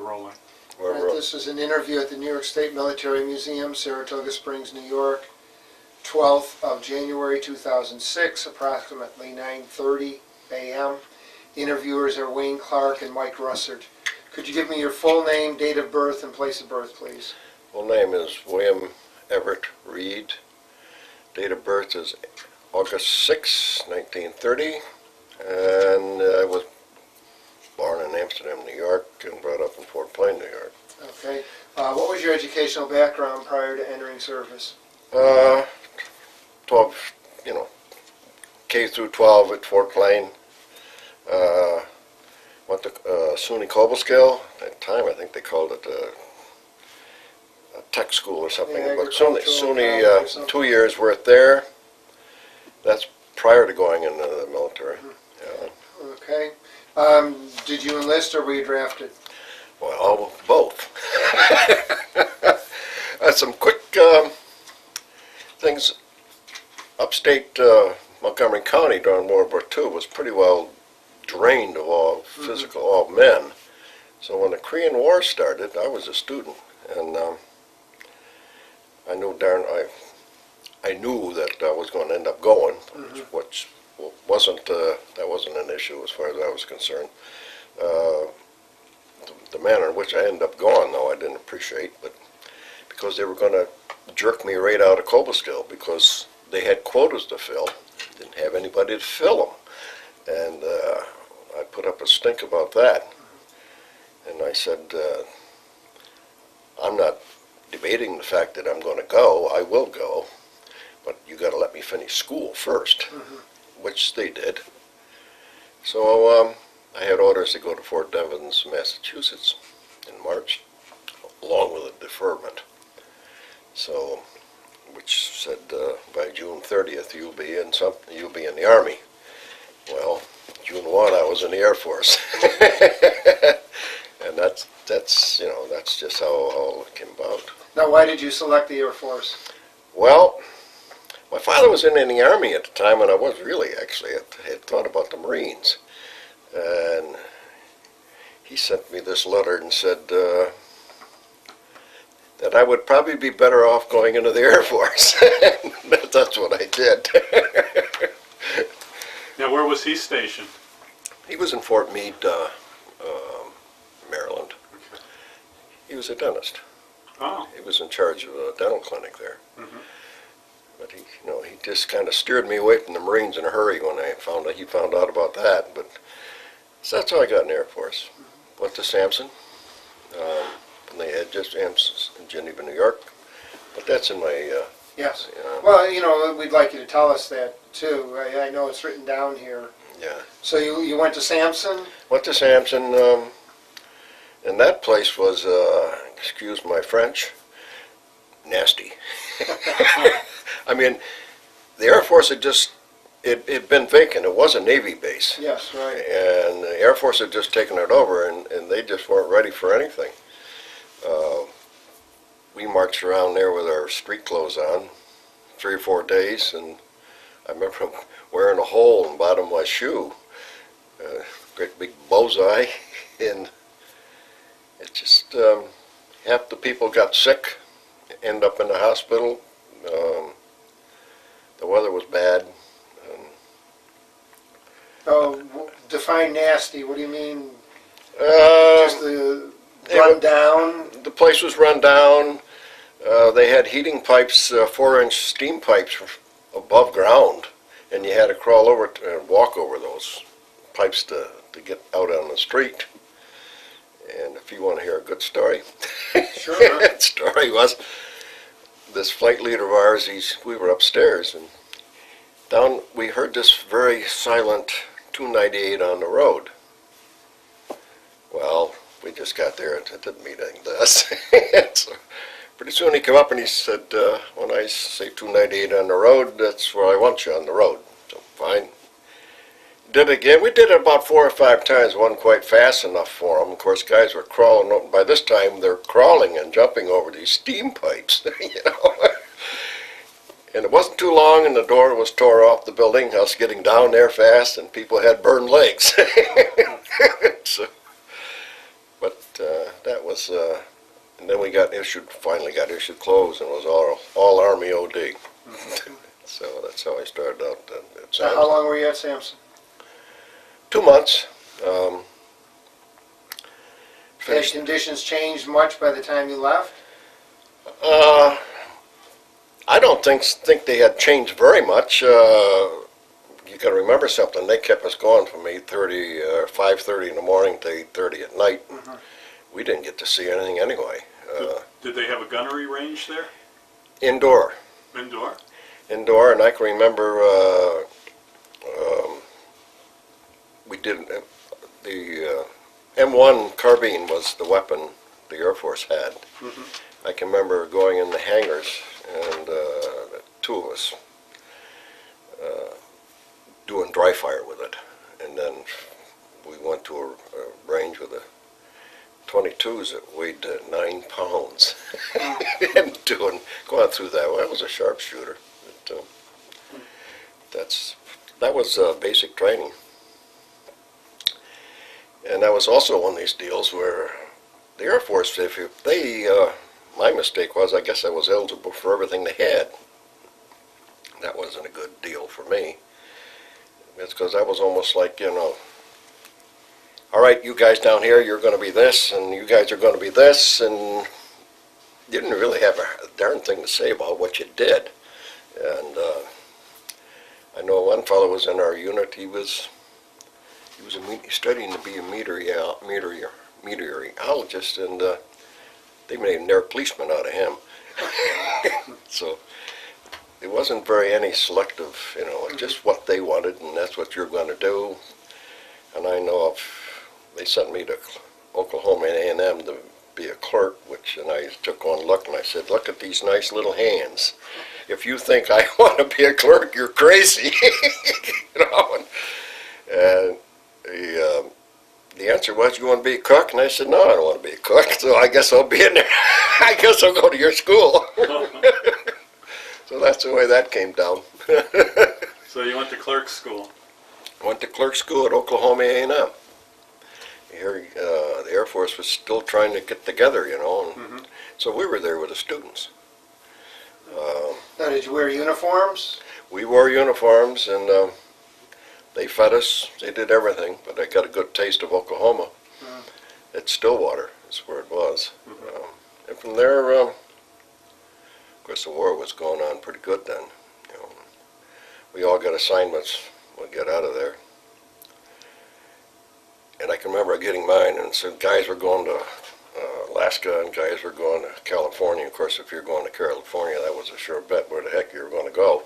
rolling. This is an interview at the New York State Military Museum, Saratoga Springs, New York, 12th of January 2006, approximately 9:30 a.m. The interviewers are Wayne Clark and Mike Russert. Could you give me your full name, date of birth, and place of birth, please? Full name is William Everett Reid. Date of birth is August 6, 1930, and I was born in Amsterdam, New York, and brought up in Fort Plain, New York. Okay. What was your educational background prior to entering service? 12, K through 12 at Fort Plain. Went to SUNY Cobleskill. At the time, I think they called it a tech school or something. Yeah, but SUNY, or something. 2 years worth there. That's prior to going into the military. Yeah. Okay. Did you enlist or were you drafted? Well, both. Some quick things. Upstate Montgomery County during World War II was pretty well drained of all physical, all men. So when the Korean War started, I was a student, and I knew that I was going to end up going, which wasn't that wasn't an issue as far as I was concerned. The manner in which I ended up going, though, I didn't appreciate, but because they were going to jerk me right out of Cobleskill because they had quotas to fill, didn't have anybody to fill them, and I put up a stink about that, and I said, I'm not debating the fact that I'm going to go. I will go, but you got to let me finish school first, which they did. So I had orders to go to Fort Devens, Massachusetts in March, along with a deferment. So, which said by June 30th you'll be in the Army. Well, June 1 I was in the Air Force, and that's just how all it came about. Now, why did you select the Air Force? Well, my father was in the Army at the time, and I was really actually I had thought about the Marines, and he sent me this letter and said that I would probably be better off going into the Air Force. That's what I did. Now, where was he stationed? He was in Fort Meade, Maryland. Okay. He was a dentist. Oh. He was in charge of a dental clinic there. But he just kind of steered me away from the Marines in a hurry when he found out about that. But so that's how I got in the Air Force. Went to Sampson. And they had just in Geneva, New York. But that's in my Yes. Well, we'd like you to tell us that too. I know it's written down here. yeah. So you went to Sampson? Went to Sampson, and that place was, excuse my French, nasty. I mean, the Air Force had it'd been vacant. It was a Navy base. Yes, right. And the Air Force had just taken it over, and they just weren't ready for anything. We marched around there with our street clothes on 3 or 4 days, and I remember wearing a hole in the bottom of my shoe, great big bullseye, and it just, half the people got sick, ended up in the hospital. The weather was bad. Define nasty. What do you mean? Just the run down? The place was run down. They had heating pipes, 4-inch steam pipes above ground, and you had to crawl over and walk over those pipes to get out on the street. And if you want to hear a good story, Sure. the story was this flight leader of ours, we were upstairs, and down we heard this very silent 298 on the road. Well, we just got there, and it didn't mean anything to us. So pretty soon he came up and he said, when I say 298 on the road, that's where I want you, on the road. So fine. Did it again. We did it about 4 or 5 times. It wasn't quite fast enough for them. Of course, guys were crawling. By this time, they're crawling and jumping over these steam pipes, And it wasn't too long, and the door was tore off the building. I was getting down there fast, and people had burned legs. So But that was, and then we finally got issued clothes, and it was all Army OD. So that's how I started out at So Sam's. how long were you at Sampson? 2 months. Had Finished. conditions changed much by the time you left? I don't think they had changed very much. You got to remember something. They kept us going from 8:30 or 5:30 in the morning to 8:30 at night. We didn't get to see anything anyway. Did they have a gunnery range there? Indoor. Indoor? And I can remember we did the M1 carbine was the weapon the Air Force had. I can remember going in the hangars and the two of us doing dry fire with it, and then we went to a range with a 22s that weighed 9 pounds and going through that. Well, I was a sharpshooter. That was basic training. And that was also one of these deals where the Air Force, my mistake was, I guess I was eligible for everything they had. That wasn't a good deal for me. It's because I was almost like, all right, you guys down here, you're going to be this, and you guys are going to be this, and didn't really have a darn thing to say about what you did. And I know one fellow was in our unit. He was studying to be a meteorologist, and they made an air policeman out of him. So it wasn't very any selective, just what they wanted, and that's what you're going to do. And I know they sent me to Oklahoma A&M to be a clerk, and I took one look, and I said, look at these nice little hands. If you think I want to be a clerk, you're crazy. And the answer was, you want to be a cook? And I said, no, I don't want to be a cook, so I guess I'll be in there. I guess I'll go to your school. So that's the way that came down. So you went to clerk school? Went to clerk school at Oklahoma A&M. Here, the Air Force was still trying to get together, and so we were there with the students. Now, did you wear uniforms? We wore uniforms, and they fed us. They did everything, but I got a good taste of Oklahoma. At Stillwater is where it was. And from there, of course, the war was going on pretty good then. We all got assignments. We'd get out of there. And I can remember getting mine, and so guys were going to Alaska, and guys were going to California. Of course, if you're going to California, that was a sure bet where the heck you were going to go.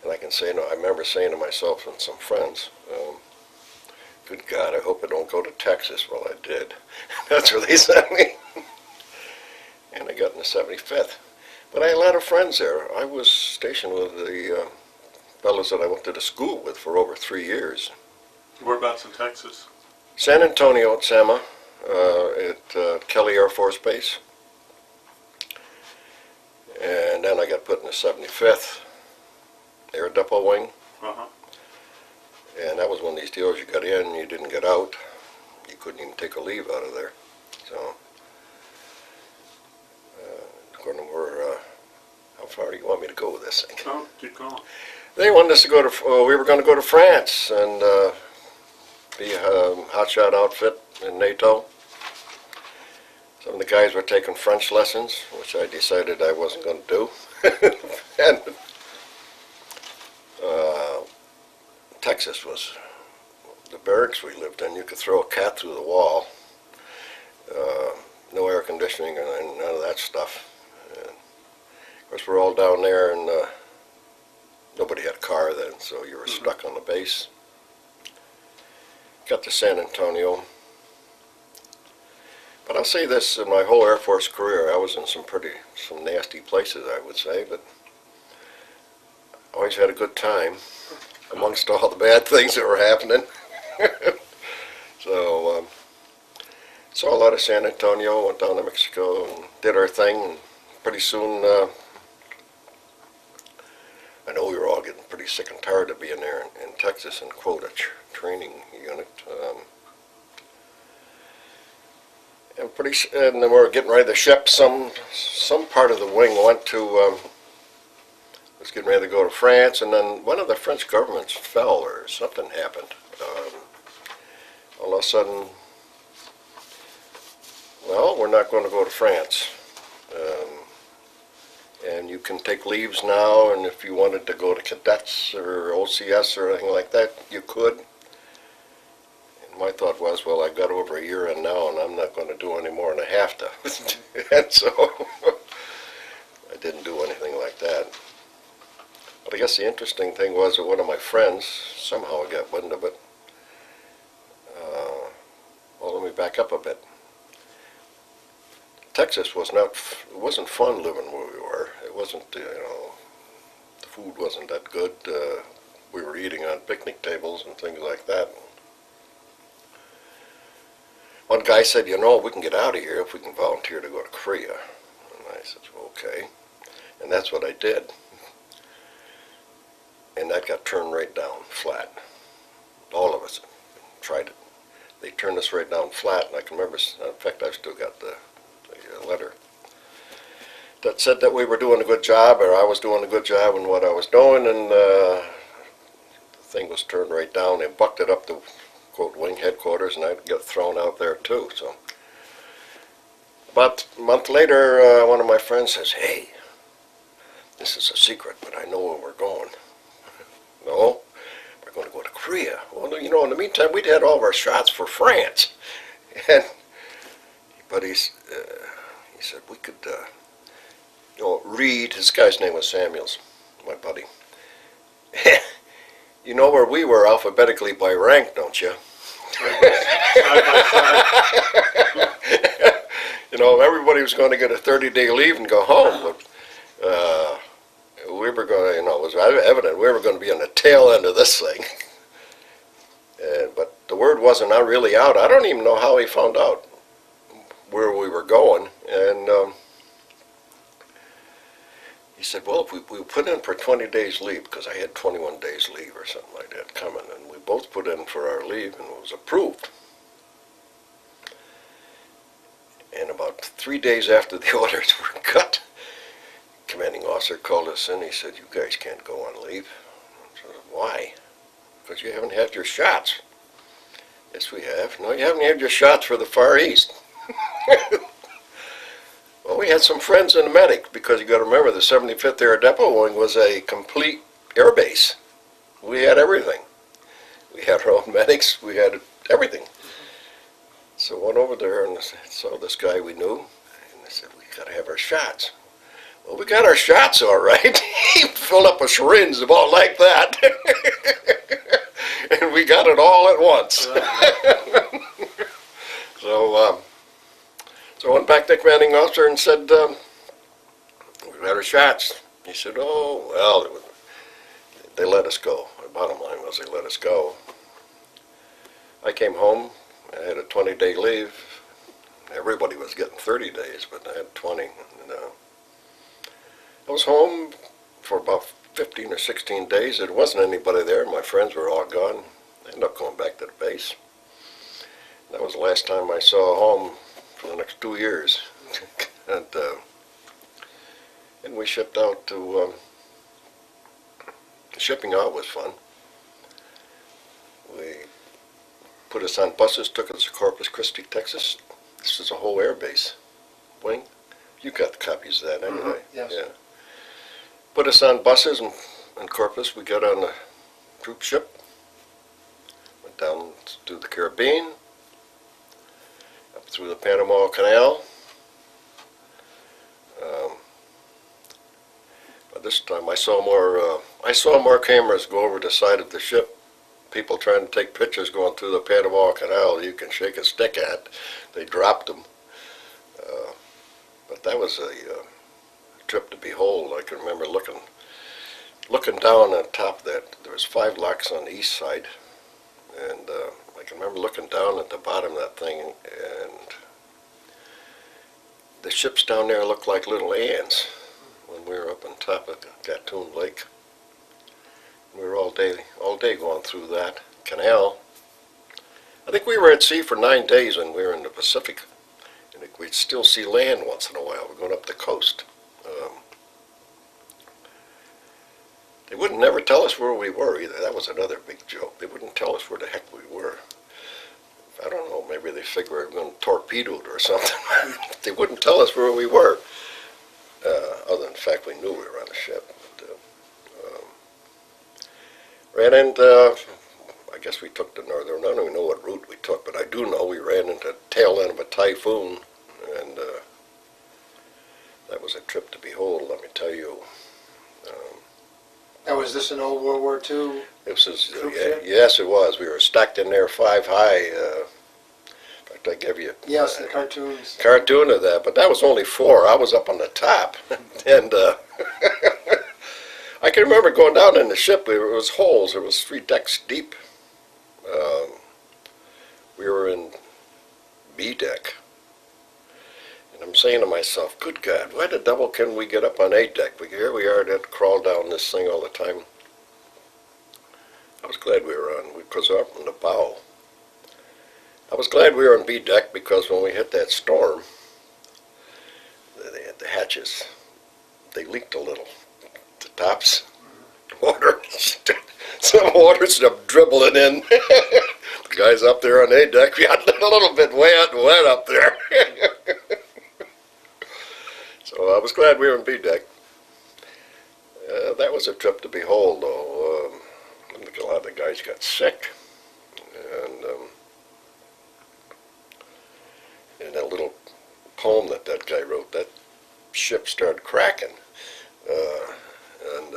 And I can say, I remember saying to myself and some friends, good God, I hope I don't go to Texas. Well, I did. That's where they sent me. And I got in the 75th. But I had a lot of friends there. I was stationed with the fellows that I went to the school with for over 3 years. Whereabouts in Texas? San Antonio at Sama, at Kelly Air Force Base. And then I got put in the 75th Air Depot Wing. And that was one of these deals, you got in, you didn't get out. You couldn't even take a leave out of there. So, according to where, how far do you want me to go with this thing? Oh, keep going. They wanted us to go to, we were going to go to France and be a hotshot outfit in NATO. Some of the guys were taking French lessons, which I decided I wasn't going to do. And Texas was the barracks we lived in. You could throw a cat through the wall. No air conditioning and none of that stuff. And of course, we're all down there, and nobody had a car then, so you were stuck on the base. Got to San Antonio. But I'll say this, in my whole Air Force career, I was in some nasty places, I would say, but always had a good time amongst all the bad things that were happening. So, saw a lot of San Antonio, went down to Mexico and did our thing, and pretty soon, I know we were all getting pretty sick and tired of being there in Texas in quota training unit. And then we were getting ready to ship. Some part of the wing went to, was getting ready to go to France, and then one of the French governments fell or something happened. All of a sudden, well, we're not going to go to France. And you can take leaves now, and if you wanted to go to cadets or OCS or anything like that, you could. And my thought was, well, I got over a year in now, and I'm not going to do any more than I have to. And so I didn't do anything like that. But I guess the interesting thing was that one of my friends, somehow I got wind of it. Well, let me back up a bit. Texas was not, it wasn't fun living where we were. It wasn't, you know, the food wasn't that good. We were eating on picnic tables and things like that. One guy said, you know, we can get out of here if we can volunteer to go to Korea. And I said, well, okay. And that's what I did. And that got turned right down flat. All of us tried it. They turned us right down flat, and I can remember, in fact, I've still got the letter that said that we were doing a good job, or I was doing a good job in what I was doing, and the thing was turned right down. They bucked it up to, quote, wing headquarters, and I got thrown out there too. So about a month later, one of my friends says, hey, this is a secret, but I know where we're going. No, we're going to go to Korea. Well, you know, in the meantime, we'd had all of our shots for France. And, but he said, we could, you know, Reid, this guy's name was Samuels, my buddy. You know where we were alphabetically by rank, don't you? Side by side. You know, everybody was going to get a 30-day leave and go home, but we were going to, you know, it was evident we were going to be on the tail end of this thing. But the word wasn't really out. I don't even know how he found out where we were going, and he said, well, if we put in for 20 days leave, because I had 21 days leave or something like that coming, and we both put in for our leave, and it was approved. And about 3 days after the orders were cut, commanding officer called us in. He said, you guys can't go on leave. I said, why? Because you haven't had your shots. Yes, we have. No, you haven't had your shots for the Far East. Well, we had some friends in the medic, because you got to remember the 75th Air Depot Wing was a complete air base. We had everything. We had our own medics. We had everything. So I went over there and saw this guy we knew, and I said, we got to have our shots. Well, we got our shots all right. He filled up a syringe about like that. And we got it all at once. So I went back to the commanding officer and said, we got our shots. He said, oh, well, they let us go. The bottom line was they let us go. I came home. I had a 20-day leave. Everybody was getting 30 days, but I had 20. And, I was home for about 15 or 16 days. There wasn't anybody there. My friends were all gone. I ended up going back to the base. That was the last time I saw home for the next 2 years. And we shipped out to, shipping out was fun. We put us on buses, took us to Corpus Christi, Texas. This is a whole air base wing. You got the copies of that anyway. Yes. Yeah. Put us on buses in Corpus. We got on the troop ship, went down to the Caribbean, up through the Panama Canal. By this time, I saw more cameras go over the side of the ship. People trying to take pictures going through the Panama Canal. You can shake a stick at. They dropped them. But that was a trip to behold. I can remember looking down on top of that. There was 5 locks on the east side, and I can remember looking down at the bottom of that thing, and the ships down there looked like little ants when we were up on top of Gatun Lake. We were all day going through that canal. I think we were at sea for 9 days when we were in the Pacific. we'd still see land once in a while. We're going up the coast. They wouldn't never tell us where we were either. That was another big joke. They wouldn't tell us where the heck we were. I don't know, maybe they figured we were going to torpedo it or something. They wouldn't tell us where we were. Other than the fact we knew we were on a ship. But, ran into, I guess we took the northern, I don't even know what route we took, but I do know we ran into the tail end of a typhoon, and that was a trip to behold, let me tell you. Now, was this an old World War II? This was, Troop ship? yes, it was. We were stacked in there 5 high. In fact, I gave you Yes, the cartoons. cartoon of that, but that was only 4. I was up on the top, and I can remember going down in the ship. It was holes. It was 3 decks deep. We were in B deck, and I'm saying to myself, "Good God, why the devil can we get up on A deck? Here we are, to crawl down this thing all the time." I was glad we were on, because we were up in the bow. I was glad we were on B deck because when we hit that storm, the hatches, they leaked a little. The tops, water, some water stuff dribbling in. The guys up there on A deck, we got a little bit wet up there. So I was glad we were on B deck. That was a trip to behold, though. I think a lot of the guys got sick, and that little poem that guy wrote, that ship started cracking, and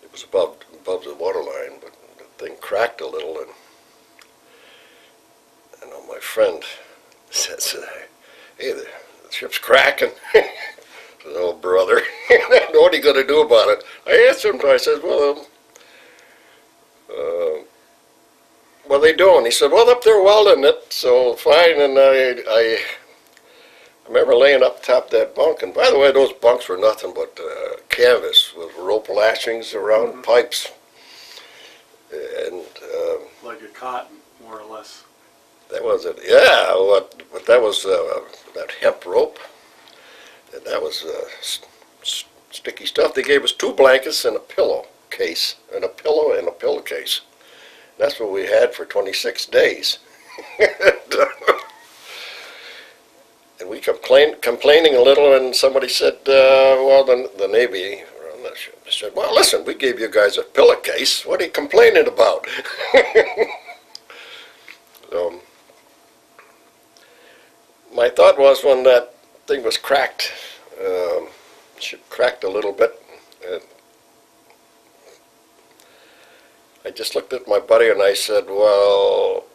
it was above the waterline, but the thing cracked a little, and I know my friend says, "Hey, the ship's cracking." I said, "Oh, brother, what are you going to do about it?" I asked him, I said, what are they doing? He said, "Well, up there welding it, so fine." And I remember laying up top that bunk, and by the way, those bunks were nothing but canvas with rope lashings around pipes. And Like a cot, more or less. that was it. Yeah, but that was that hemp rope. And that was sticky stuff. They gave us 2 blankets and a pillow case, and a pillow and a pillowcase. That's what we had for 26 days. And we complaining a little, and somebody said, well, the Navy, on that ship, said, "Well, listen, we gave you guys a pillowcase. What are you complaining about?" So, my thought was, when that thing was cracked, ship cracked a little bit, and I just looked at my buddy and I said, "Well,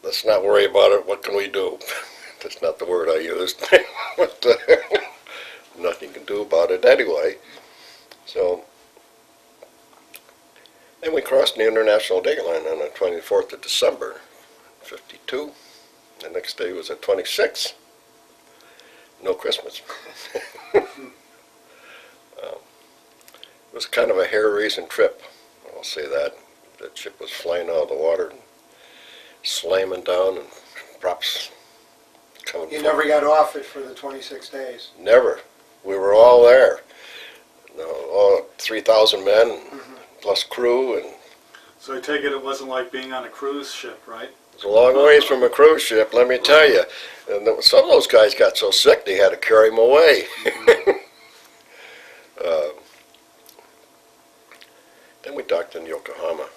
let's not worry about it. What can we do?" That's not the word I used, but nothing you can do about it anyway. So then we crossed the international date line on the 24th of December, 52. The next day was the 26th. No Christmas. It was kind of a hair-raising trip, I'll say that. The ship was flying out of the water, slamming down, and props coming. You never got off it for the 26 days. Never. We were all there. All 3,000 men, plus crew, and So I take it wasn't like being on a cruise ship, right? it's a long ways from a cruise ship, let me tell you. And some of those guys got so sick they had to carry them away. Then we docked in Yokohama.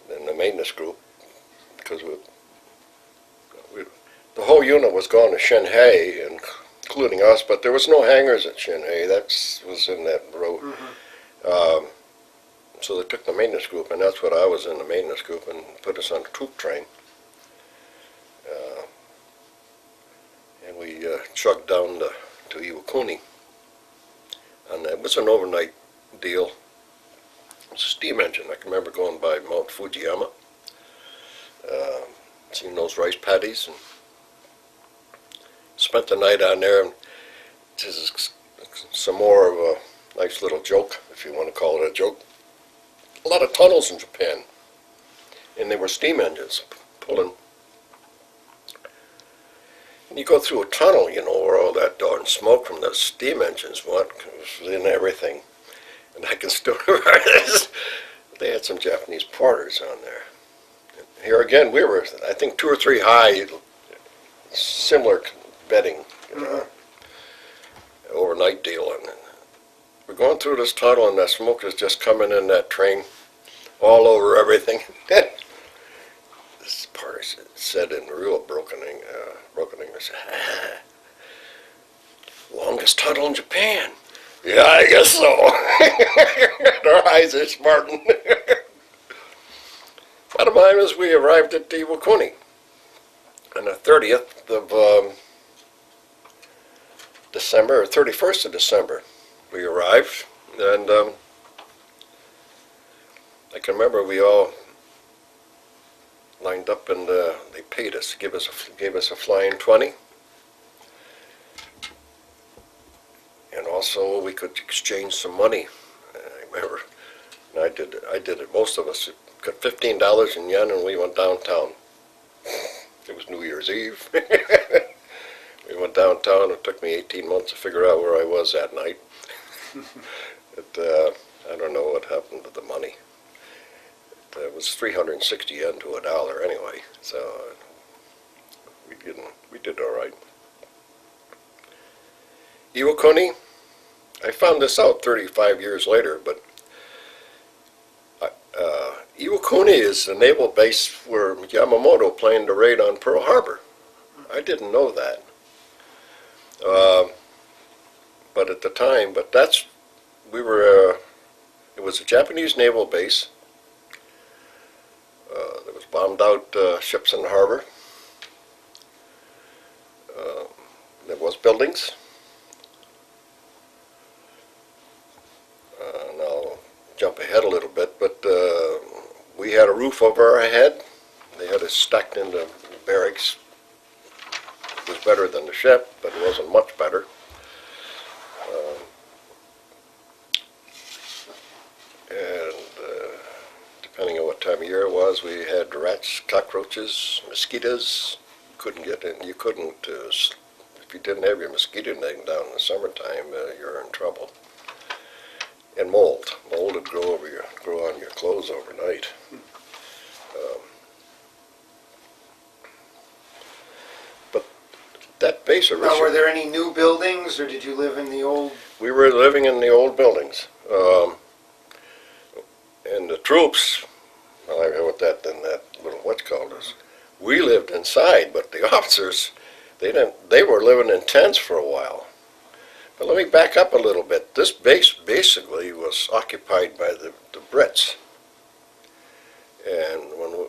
Then the maintenance group, because the whole unit was going to Shanghai, including us, but there was no hangars at Shanghai. That was in that road. So they took the maintenance group, and that's what I was in, the maintenance group, and put us on the troop train. And we chugged down to Iwakuni. And it was an overnight deal. It was a steam engine. I can remember going by Mount Fujiyama, seeing those rice paddies, and spent the night on there. And this is some more of a nice little joke, if you want to call it a joke. a lot of tunnels in Japan, and they were steam engines pulling. And you go through a tunnel, you know, where all that darn smoke from the steam engines went and everything. And I can still remember this. They had some Japanese porters on there. And here again, we were, I think, 2 or 3 high, similar bedding, you know, overnight deal. And we're going through this tunnel, and that smoke is just coming in that train all over everything. This porter said in real broken English, longest tunnel in Japan. Yeah, I guess so. Our eyes are smarting. Bottom line is we arrived at Iwakuni on the 30th of December, or 31st of December. We arrived, and I can remember we all lined up, and they paid us, gave us a flying 20. And also we could exchange some money. I remember, and I did it. Most of us got $15 in yen, and we went downtown. It was New Year's Eve. We went downtown. It took me 18 months to figure out where I was that night. I don't know what happened with the money. It was 360 yen to $1 anyway, so we did all right. Iwakuni, I found this out 35 years later, but Iwakuni is the naval base where Yamamoto planned to raid on Pearl Harbor. I didn't know that. But at the time, it was a Japanese naval base. There was bombed out ships in the harbor. There was buildings. And I'll jump ahead a little bit, but we had a roof over our head. They had us stacked into barracks. It was better than the ship, but it wasn't much better. Depending on what time of year it was, we had rats, cockroaches, mosquitoes. Couldn't get in. You couldn't, if you didn't have your mosquito net down in the summertime, you're in trouble. And mold. Mold would grow on your clothes overnight. But that base originally. Now, were there any new buildings, or did you live in the old? We were living in the old buildings. And the troops, well, I know what that little what's called is. We lived inside, but the officers, they were living in tents for a while. But let me back up a little bit. This base basically was occupied by the Brits. And when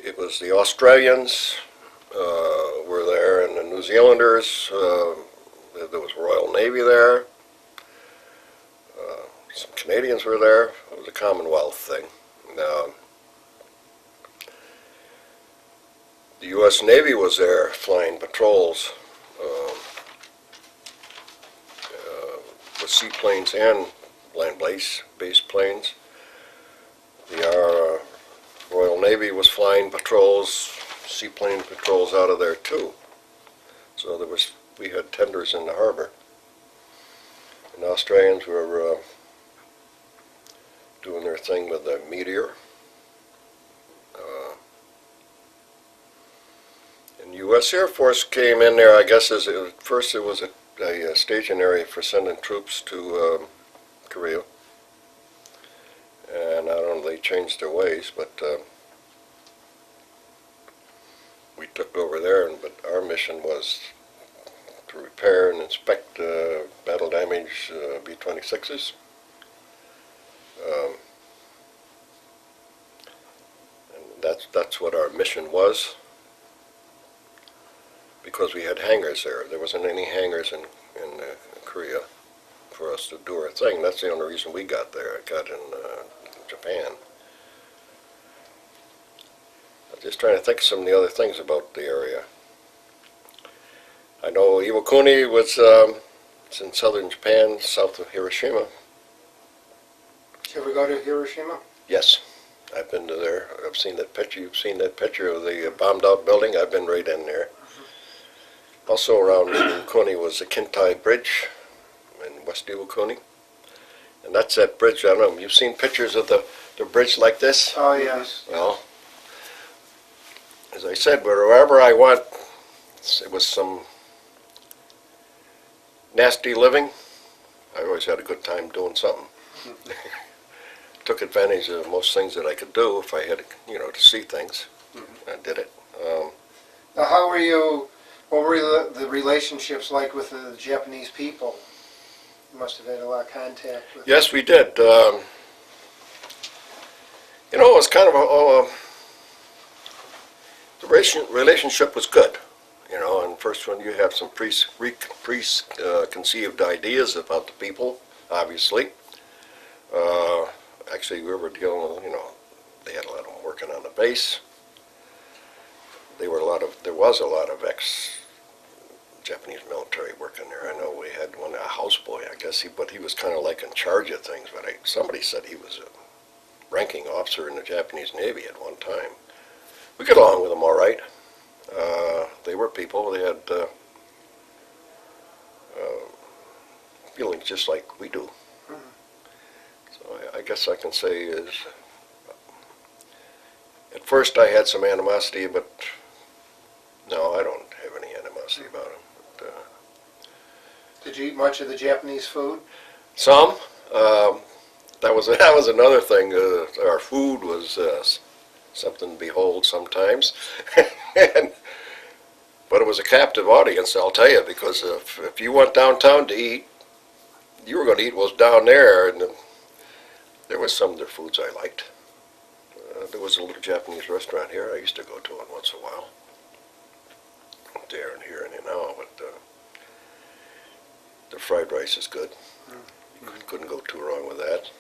it was the Australians were there, and the New Zealanders, there was Royal Navy there. Some Canadians were there. It was a Commonwealth thing. The U.S. Navy was there flying patrols with seaplanes and land-based planes. The Royal Navy was flying patrols, seaplane patrols out of there too. So we had tenders in the harbor. And the Australians were doing their thing with the Meteor. And U.S. Air Force came in there, I guess, first it was a staging area for sending troops to Korea. And I don't know, they changed their ways, but we took over there, but our mission was to repair and inspect battle damaged B-26s. And that's what our mission was, because we had hangars there. There wasn't any hangars in Korea for us to do our thing. That's the only reason we got there. I got in Japan. I'm just trying to think of some of the other things about the area. I know Iwakuni was it's in southern Japan, south of Hiroshima. Did you ever go to Hiroshima? Yes, I've been to there. I've seen that picture. You've seen that picture of the bombed out building. I've been right in there. Also around Iwakuni was the Kintai Bridge in West Iwakuni. And that's that bridge. I don't know, you've seen pictures of the bridge like this? Oh, yes. Well, as I said, wherever I went, it was some nasty living. I always had a good time doing something. Took advantage of most things that I could do if I had, to see things. I did it. Now, what were the relationships like with the Japanese people? You must have had a lot of contact with them. Yes, we did. It was kind of the relationship was good. And first when you have some preconceived ideas about the people, obviously. Actually, we were dealing with, they had a lot of them working on the base. There was a lot of ex-Japanese military working there. I know we had one, a houseboy, I guess, but he was kind of like in charge of things. But somebody said he was a ranking officer in the Japanese Navy at one time. We got along with them all right. They were people. They had feelings just like we do. So I guess I can say is, at first I had some animosity, but no, I don't have any animosity about them. But, Did you eat much of the Japanese food? some. That was another thing. Our food was something to behold sometimes. But it was a captive audience, I'll tell you, because if you went downtown to eat, you were going to eat what was down there, and there was some of their foods I liked. There was a little Japanese restaurant here. I used to go to it once in a while. There and here and now, but the fried rice is good. You couldn't go too wrong with that.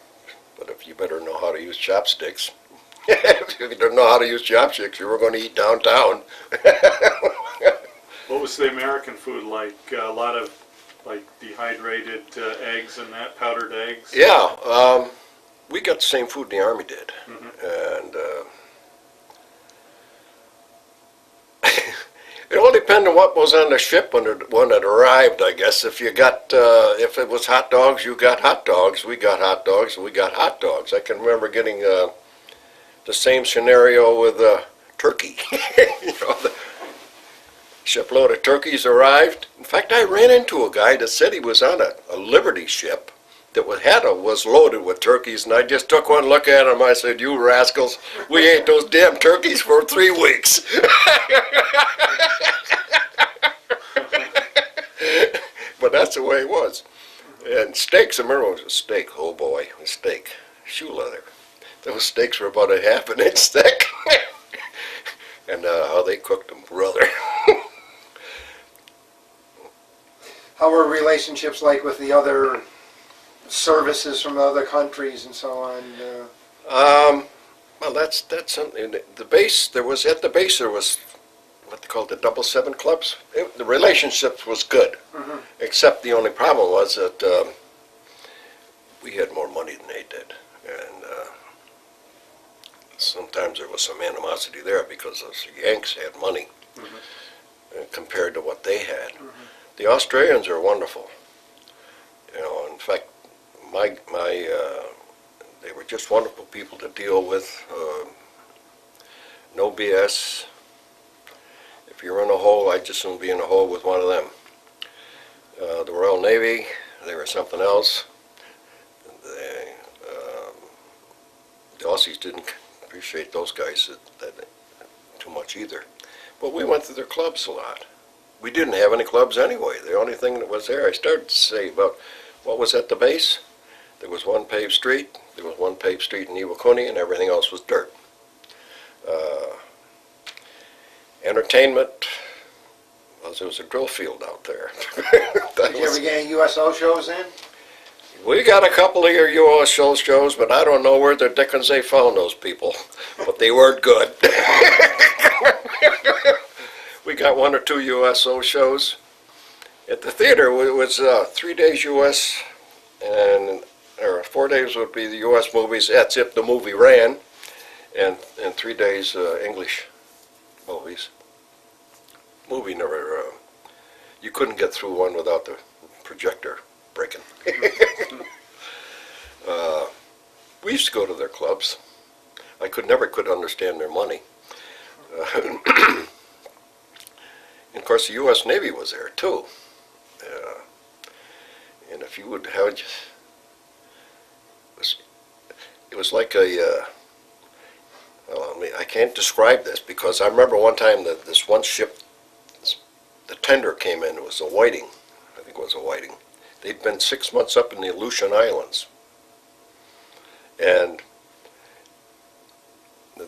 But if you better know how to use chopsticks, if you don't know how to use chopsticks, you were going to eat downtown. What was the American food like? A lot of like dehydrated eggs and that, powdered eggs? Yeah, we got the same food the Army did. And it all depended on what was on the ship when it arrived, I guess. If if it was hot dogs, you got hot dogs. We got hot dogs, and we got hot dogs. I can remember getting the same scenario with turkey. The shipload of turkeys arrived. In fact, I ran into a guy that said he was on a Liberty ship that was loaded with turkeys, and I just took one look at him. I said, "You rascals, we ate those damn turkeys for 3 weeks." But that's the way it was. And steaks, I remember it was a steak. Oh boy, a steak, shoe leather. Those steaks were about a half an inch thick. And how they cooked them, brother. How were relationships like with the other services from other countries and so on? Well, that's something. The base, there was what they called the 7 clubs. The relationships was good, except the only problem was that we had more money than they did, and sometimes there was some animosity there because the Yanks had money compared to what they had. The Australians are wonderful. In fact, they were just wonderful people to deal with. No BS. If you're in a hole, I'd just soon be in a hole with one of them. The Royal Navy, they were something else. The Aussies didn't appreciate those guys that too much either. But we went to their clubs a lot. We didn't have any clubs anyway. The only thing that was there, I started to say about what was at the base. There was one paved street. There was one paved street in Iwakuni, and everything else was dirt. Entertainment, well, there was a drill field out there. Did you ever get any USO shows in? We got a couple of your USO shows, but I don't know where the dickens they found those people. But they weren't good. We got 1 or 2 USO shows. At the theater, it was 3 days US and or 4 days would be the U.S. movies. That's if the movie ran, and 3 days English movies. Movie never. You couldn't get through one without the projector breaking. We used to go to their clubs. I never could understand their money. And of course, the U.S. Navy was there too. And if you would have, it was like a. Well, I mean, I can't describe this because I remember one time that this one ship, the tender came in. It was a whiting. I think it was a whiting. They'd been 6 months up in the Aleutian Islands. And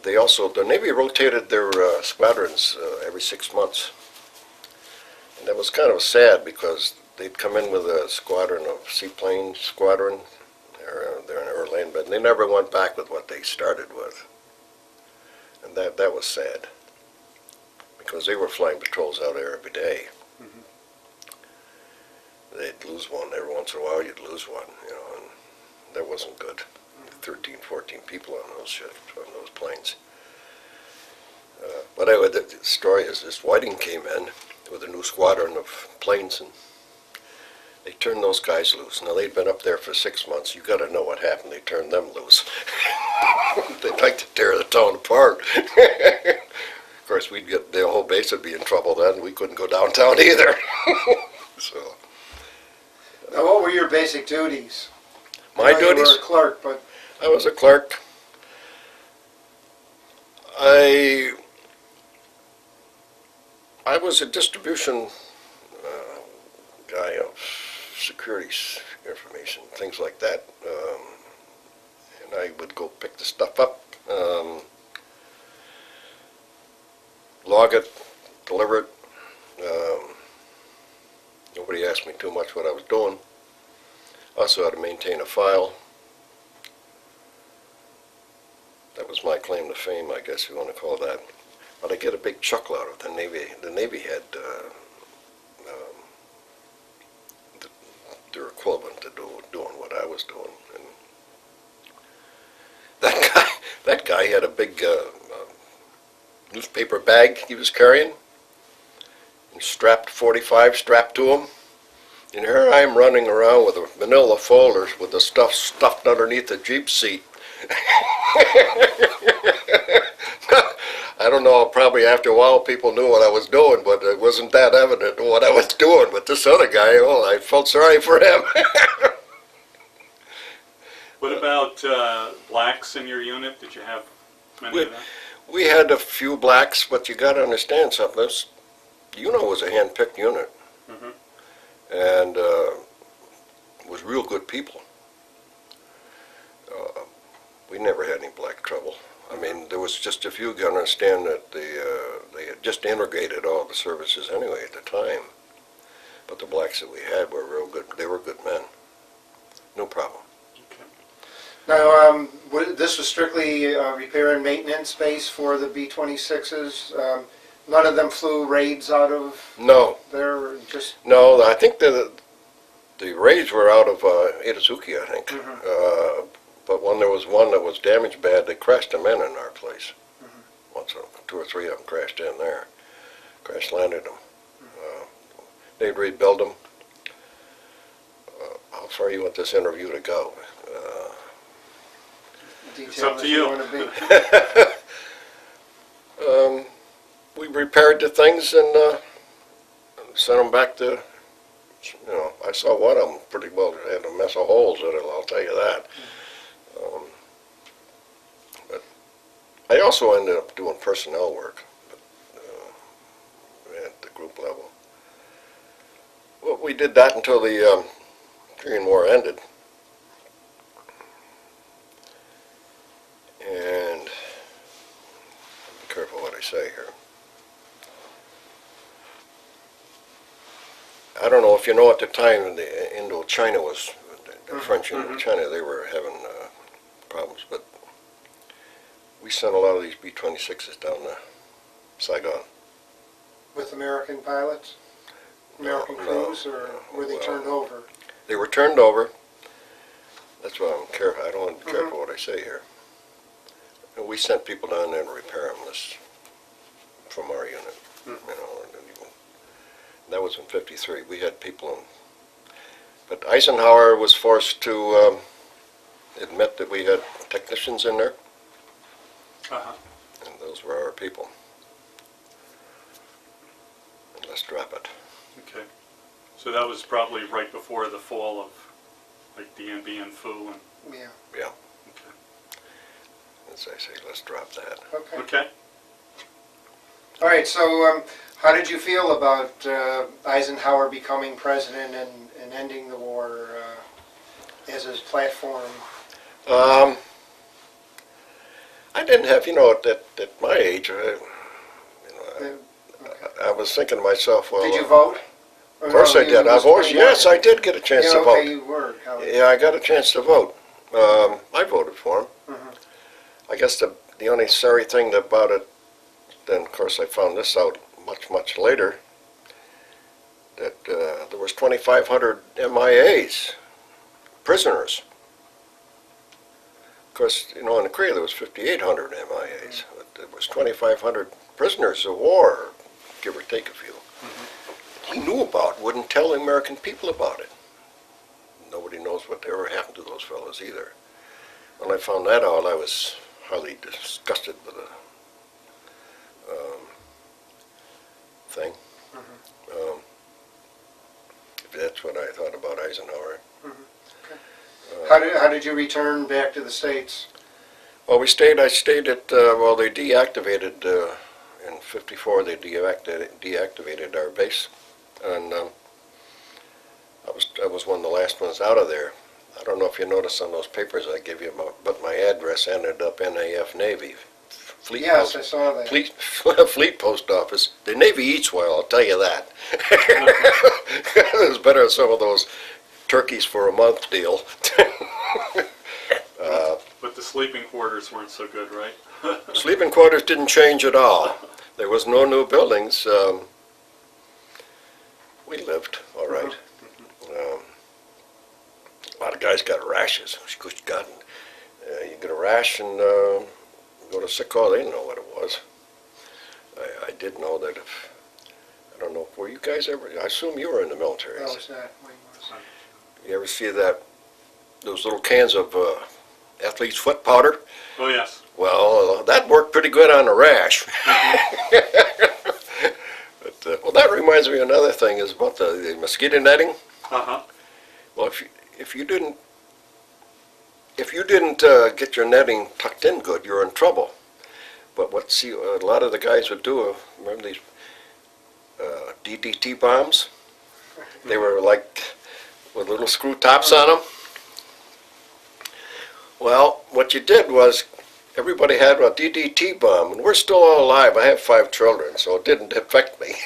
they also, the Navy rotated their squadrons every 6 months. And that was kind of sad because they'd come in with a squadron of seaplane squadron, or land, but they never went back with what they started with. And that was sad because they were flying patrols out there every day. They'd lose one every once in a while. You'd lose one, and that wasn't good. 13, 14 people on those ships, on those planes. But anyway, the story is this whiting came in with a new squadron of planes, and they turned those guys loose. Now, they'd been up there for 6 months. You got to know what happened. They turned them loose. They'd like to tear the town apart. Of course, we'd get, the whole base would be in trouble then. We couldn't go downtown either. So. Now, what were your basic duties? My I know duties? You were a clerk, but I was a clerk. I was a distribution guy of securities information, things like that. And I would go pick the stuff up, log it, deliver it. Nobody asked me too much what I was doing. Also had to maintain a file. That was my claim to fame, I guess you want to call that. But I get a big chuckle out of the Navy. The Navy had their equivalent to doing what I was doing. And that guy had a big newspaper bag he was carrying, and strapped 45 strapped to him. And here I am running around with a manila folders with the stuff stuffed underneath the Jeep seat. I don't know, probably after a while people knew what I was doing, but it wasn't that evident what I was doing. But this other guy, oh, I felt sorry for him. What about blacks in your unit? Did you have many of them? We had a few blacks, but you got to understand something. This unit was a hand-picked unit. And was real good people. We never had any black trouble. I mean, there was just a few. You got to understand that they had just integrated all the services anyway at the time. But the blacks that we had were real good. They were good men. No problem. Okay. now this was strictly repair and maintenance base for the B-26s. None of them flew raids out of No, there, just no. I think the raids were out of Itazuki, I think. But when there was one that was damaged bad, they crashed them in our place. Once, 2 or 3 of them crashed in there. Crash landed them. They'd rebuild them. How far you want this interview to go? detailed It's up to as you. want to be. We repaired the things and sent them back to, I saw one of them pretty well had a mess of holes in it, I'll tell you that. But I also ended up doing personnel work at the group level. Well, we did that until the Korean War ended. And be careful what I say here. I don't know if you know, at the time the Indochina was, the French Indochina, they were having problems, but we sent a lot of these B-26s down to Saigon. With American pilots? American No, crews, or were they well, turned over? They were turned over. That's why I'm careful. I don't want to be careful what I say here. And we sent people down there to repair them from our unit. You know, and that was in '53. We had people in. But Eisenhower was forced to admit that we had technicians in there, and those were our people. And let's drop it. Okay. So that was probably right before the fall of, like, the NBN Foo and... Yeah. Yeah. Okay. As I say, let's drop that. Okay. Okay. All right, so how did you feel about Eisenhower becoming president and ending the war as his platform? I didn't have, you know, at my age, I was thinking to myself, well... Did you vote? Of course I did. Yes, I did get a chance to vote. Okay, you were. Yeah, I got a chance to vote. I voted for him. I guess the only sorry thing about it, then of course I found this out much later, that there was 2,500 MIAs, prisoners. Of course, you know, in the Korea there was 5,800 MIAs. But there was 2,500 prisoners of war, give or take a few. He knew about, wouldn't tell the American people about it. Nobody knows what ever happened to those fellows either. When I found that out, I was highly disgusted with the thing. That's what I thought about Eisenhower. How did you return back to the States? Well, I stayed at, well, they deactivated, in '54, they deactivated our base. And I was one of the last ones out of there. I don't know if you noticed on those papers I gave you, but my address ended up NAF Navy. Fleet Yes, post, I saw that. Fleet Post Office. The Navy eats well, I'll tell you that. It was better than some of those turkeys for a month deal. But the sleeping quarters weren't so good, right? Sleeping quarters didn't change at all. There was no new buildings. We lived all right. A lot of guys got rashes. Good God, you get a rash and go to sick call. They didn't know what it was. I did know that if, I don't know, were you guys ever, I assume you were in the military. No, it's not. You ever see those little cans of athlete's foot powder? Oh, yes. Well, that worked pretty good on the rash. But, well, that reminds me of another thing is about the mosquito netting. Well, if you didn't get your netting tucked in good, you're in trouble. But a lot of the guys would do, remember these DDT bombs? They were like with little screw tops on them. Well, what you did was everybody had a DDT bomb, and we're still all alive. I have 5 children, so it didn't affect me.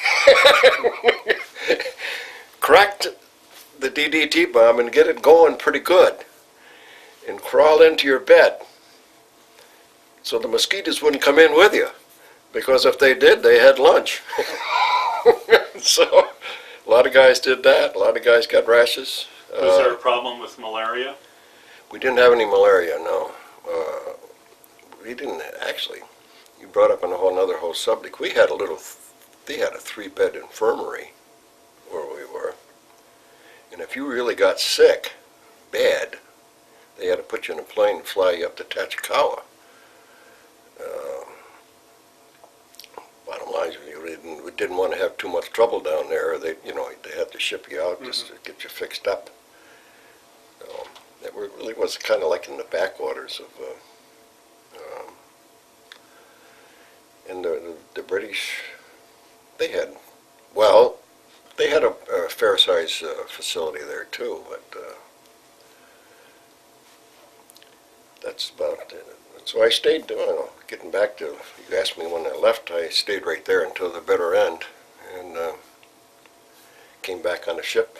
Cracked the DDT bomb and get it going pretty good, and crawl into your bed so the mosquitoes wouldn't come in with you, because if they did, they had lunch. So a lot of guys did that. A lot of guys got rashes. Was there a problem with malaria? We didn't have any malaria, no. We didn't, actually. You brought up a whole subject. We had they had a 3-bed infirmary where we were. And if you really got sick, bad, they had to put you in a plane and fly you up to Tachikawa. Bottom line, we didn't want to have too much trouble down there. They had to ship you out just to get you fixed up. It really was kind of like in the backwaters of, and the British, they had a fair-sized facility there too, but that's about it. So I stayed, getting back to, you asked me when I left, I stayed right there until the bitter end, and came back on a ship.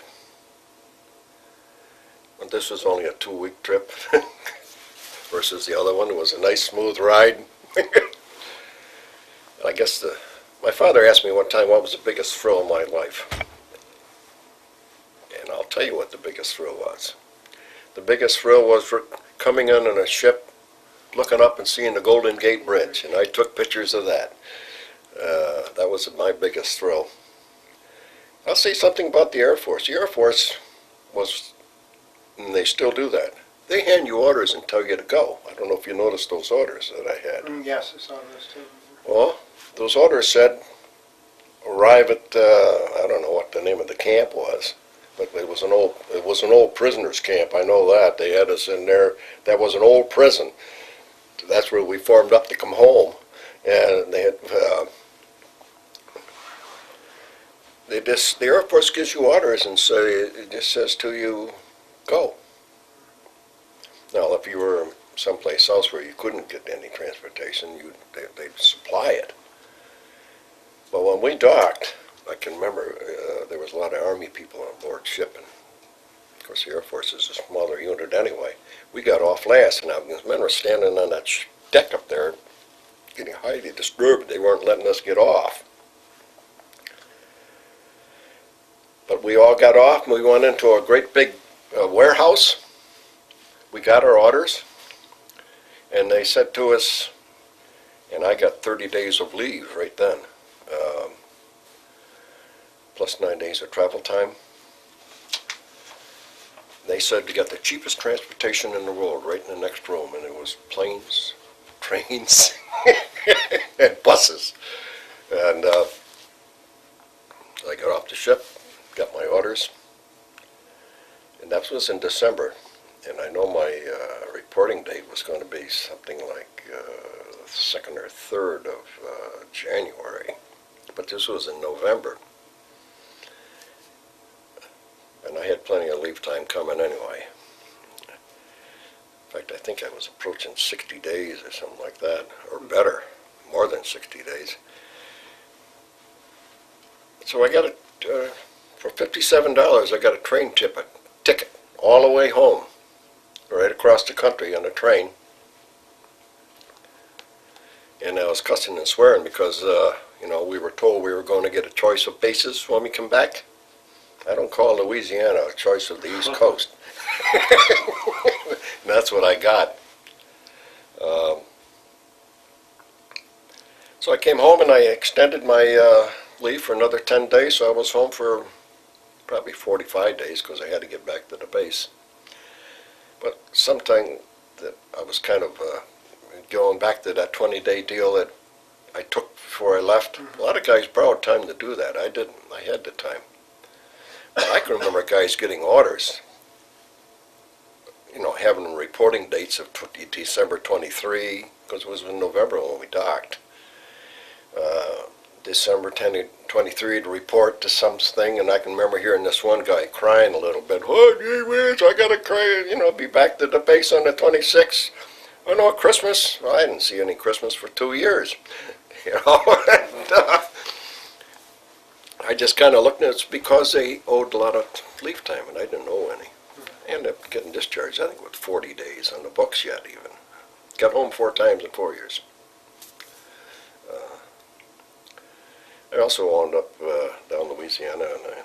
But this was only a 2-week trip versus the other one. It was a nice, smooth ride. I guess my father asked me one time what was the biggest thrill of my life. And I'll tell you what the biggest thrill was. The biggest thrill was for coming in a ship, looking up and seeing the Golden Gate Bridge, and I took pictures of that. That was my biggest thrill. I'll say something about the Air Force. The Air Force was, and they still do that, they hand you orders and tell you to go. I don't know if you noticed those orders that I had. Yes, I saw those too. Well, those orders said, arrive at, I don't know what the name of the camp was, but it was an old prisoners camp, I know that. They had us in there. That was an old prison. That's where we formed up to come home. And they had, the Air Force gives you orders and it just says to you, go. Now, if you were someplace else where you couldn't get any transportation, they'd supply it. But when we docked, I can remember there was a lot of Army people on board ship, and of course the Air Force is a smaller unit anyway. We got off last, and the men were standing on that deck up there, getting highly disturbed. They weren't letting us get off. But we all got off, and we went into a great big warehouse. We got our orders, and they said to us, and I got 30 days of leave right then, plus 9 days of travel time. They said to get the cheapest transportation in the world right in the next room, and it was planes, trains, and buses. And I got off the ship, got my orders, and that was in December. And I know my reporting date was going to be something like 2nd or 3rd of January, but this was in November. And I had plenty of leave time coming anyway. In fact, I think I was approaching 60 days or something like that, or better, more than 60 days. So I got it, for $57, I got a train ticket all the way home, right across the country on a train. And I was cussing and swearing because, we were told we were going to get a choice of bases when we come back. I don't call Louisiana a choice of the East Coast. And that's what I got. So I came home and I extended my leave for another 10 days, so I was home for probably 45 days because I had to get back to the base. But something that I was kind of going back to that 20-day deal that I took before I left. A lot of guys borrowed time to do that. I didn't. I had the time. But I can remember guys getting orders, having reporting dates of December 23, because it was in November when we docked. December 23 to report to something, and I can remember hearing this one guy crying a little bit. Oh, gee whiz, I gotta cry, be back to the base on the 26th. Oh no, Christmas. Well, I didn't see any Christmas for 2 years. And, I just kind of looked at it. It's because they owed a lot of leave time, and I didn't owe any. I ended up getting discharged, I think, with 40 days on the books yet, even. Got home 4 times in 4 years. I also wound up down Louisiana, and I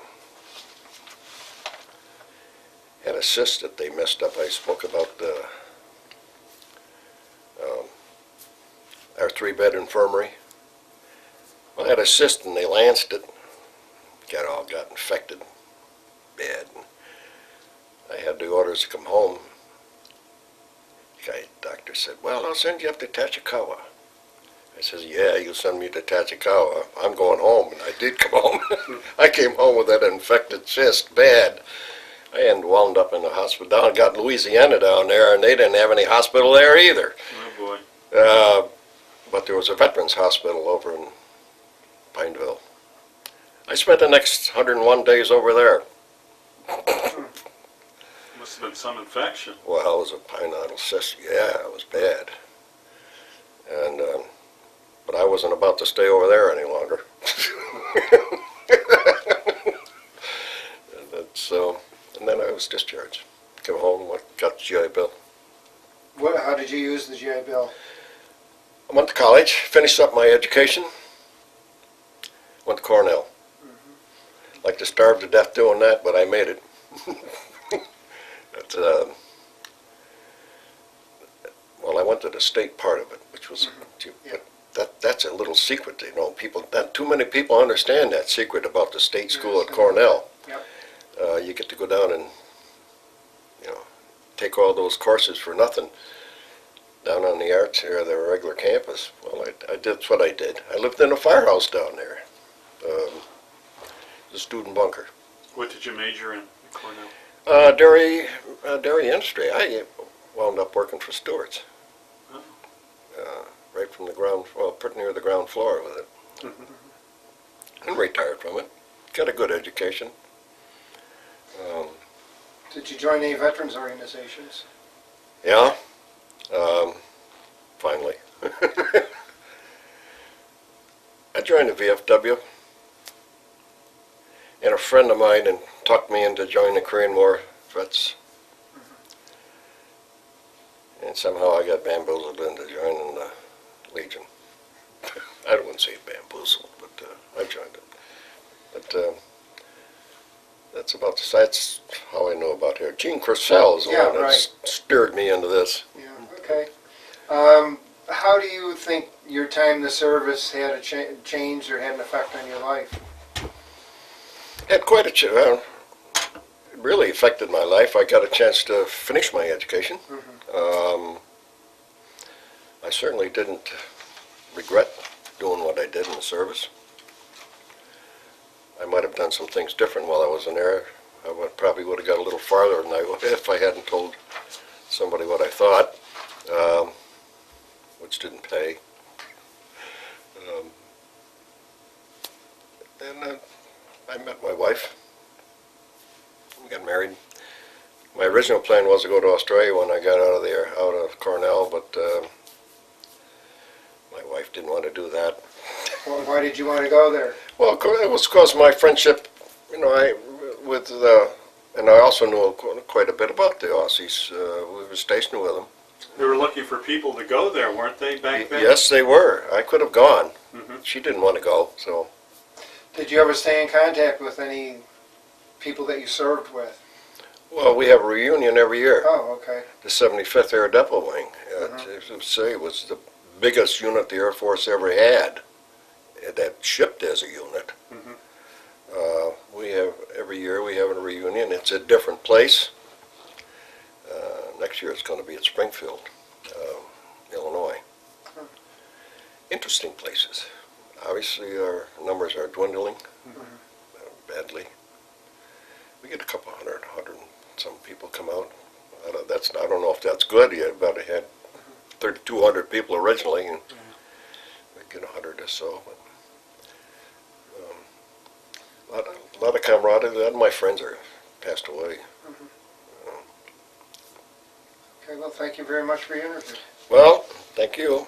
had a cyst that they messed up. I spoke about our 3-bed infirmary. Well, I had a cyst, and they lanced it. Got infected bad. I had the orders to come home. The doctor said, well, I'll send you up to Tachikawa. I says, yeah, you'll send me to Tachikawa. I'm going home, and I did come home. I came home with that infected cyst, bad. I had wound up in the hospital. Got Louisiana down there, and they didn't have any hospital there either. Oh boy. But there was a veterans hospital over in Pineville. I spent the next 101 days over there. Must have been some infection. Well, it was a pineal cyst. Yeah, it was bad. And but I wasn't about to stay over there any longer. And then I was discharged. Came home, got the GI Bill. How did you use the GI Bill? I went to college, finished up my education, went to Cornell. Like to starve to death doing that, but I made it. Well, I went to the state part of it, which was, Yeah. but that's a little secret, you know, people, not too many people understand that secret about the state school Yes, at Cornell. Yep. You get to go down and, you know, take all those courses for nothing down on the arts or the regular campus. Well, that's what I did. I lived in a firehouse down there, the student bunker. What did you major in at Cornell? Dairy industry. I wound up working for Stewart's. Oh. Right from the ground, well, pretty near the ground floor with it. And retired from it. Got a good education. Did you join any veterans organizations? Yeah, finally. I joined the VFW, and a friend of mine and talked me into joining the Korean War vets. And somehow I got bamboozled into joining the Legion. I wouldn't say bamboozled, but I joined it. But that's about that's how I know about here. Gene Crisell is the Yeah, one that right. steered me into this. Yeah, okay. How do you think your time in the service had a changed or had an effect on your life? Had quite a it really affected my life. I got a chance to finish my education. I certainly didn't regret doing what I did in the service. I might have done some things different while I was in there. Probably would have got a little farther than I would if I hadn't told somebody what I thought, which didn't pay. Then I met my wife. We got married. My original plan was to go to Australia when I got out of Cornell, but my wife didn't want to do that. Well, why did you want to go there? Well, it was because my friendship, you know, and I also knew quite a bit about the Aussies. We were stationed with them. They were looking for people to go there, weren't they, back then? Yes, they were. I could have gone. Mhm. She didn't want to go, so. Did you ever stay in contact with any people that you served with? Well, we have a reunion every year. Oh, okay. The 75th Air Depot Wing. It was the biggest unit the Air Force ever had that shipped as a unit. We have every year we have a reunion. It's a different place. Next year it's going to be at Springfield, Illinois. Interesting places. Obviously our numbers are dwindling badly. We get a couple hundred and some people come out. I don't know if that's good yet, but I had 3,200 people originally, and we get 100 or so. But, a lot of camaraderie. A lot of my friends are passed away. Okay, well, thank you very much for your interview. Well, thank you.